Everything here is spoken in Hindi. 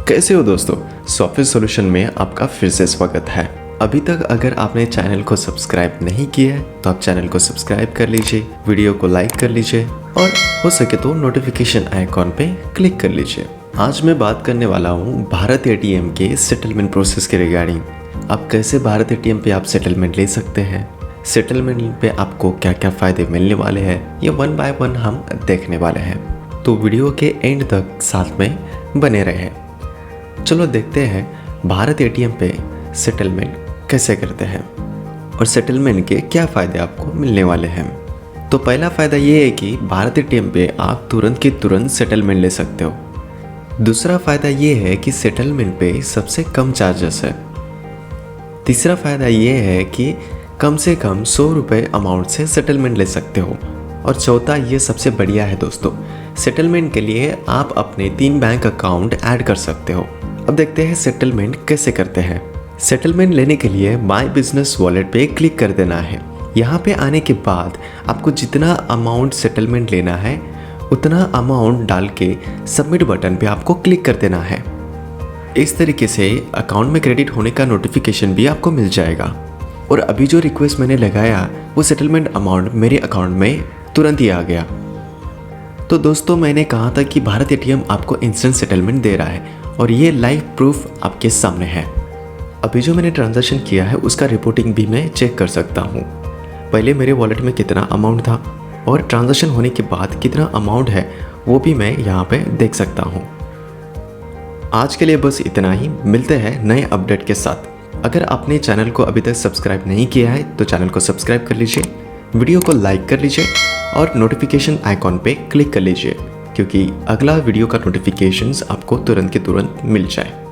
कैसे हो दोस्तों। सॉफ्टवेयर सॉल्यूशन में आपका फिर से स्वागत है। अभी तक अगर आपने चैनल को सब्सक्राइब नहीं किया है तो आप चैनल को सब्सक्राइब कर लीजिए, वीडियो को लाइक कर लीजिए और हो सके तो नोटिफिकेशन आइकॉन पे क्लिक कर लीजिए। आज मैं बात करने वाला हूँ भारत एटीएम के सेटलमेंट प्रोसेस के रिगार्डिंग। आप कैसे भारत एटीएम पे आप सेटलमेंट ले सकते हैं, सेटलमेंट पे आपको क्या क्या फ़ायदे मिलने वाले हैं, ये वन बाय वन हम देखने वाले हैं। तो वीडियो के एंड तक साथ में बने रहें। चलो देखते हैं भारत एटीएम पे सेटलमेंट कैसे करते हैं और सेटलमेंट के क्या फ़ायदे आपको मिलने वाले हैं। तो पहला फ़ायदा ये है कि भारत एटीएम पे आप तुरंत की तुरंत सेटलमेंट ले सकते हो। दूसरा फ़ायदा ये है कि सेटलमेंट पे सबसे कम चार्जेस है। तीसरा फ़ायदा ये है कि कम से कम 100 रुपये अमाउंट से सेटलमेंट ले सकते हो। और चौथा ये सबसे बढ़िया है दोस्तों, सेटलमेंट के लिए आप अपने 3 बैंक अकाउंट ऐड कर सकते हो। अब देखते हैं सेटलमेंट कैसे करते हैं। सेटलमेंट लेने के लिए माई बिजनेस वॉलेट पे क्लिक कर देना है। यहाँ पे आने के बाद आपको जितना अमाउंट सेटलमेंट लेना है उतना अमाउंट डाल के सबमिट बटन पे आपको क्लिक कर देना है। इस तरीके से अकाउंट में क्रेडिट होने का नोटिफिकेशन भी आपको मिल जाएगा। और अभी जो रिक्वेस्ट मैंने लगाया वो सेटलमेंट अमाउंट मेरे अकाउंट में तुरंत ही आ गया। तो दोस्तों मैंने कहा था कि भारत एटीएम आपको इंस्टेंट सेटलमेंट दे रहा है और ये लाइव प्रूफ आपके सामने है। अभी जो मैंने ट्रांजैक्शन किया है उसका रिपोर्टिंग भी मैं चेक कर सकता हूँ। पहले मेरे वॉलेट में कितना अमाउंट था और ट्रांजैक्शन होने के बाद कितना अमाउंट है वो भी मैं यहाँ पे देख सकता हूँ। आज के लिए बस इतना ही, मिलते हैं नए अपडेट के साथ। अगर आपने चैनल को अभी तक सब्सक्राइब नहीं किया है तो चैनल को सब्सक्राइब कर लीजिए, वीडियो को लाइक कर लीजिए और नोटिफिकेशन आइकॉन पे क्लिक कर लीजिए क्योंकि अगला वीडियो का नोटिफिकेशंस आपको तुरंत के तुरंत मिल जाए।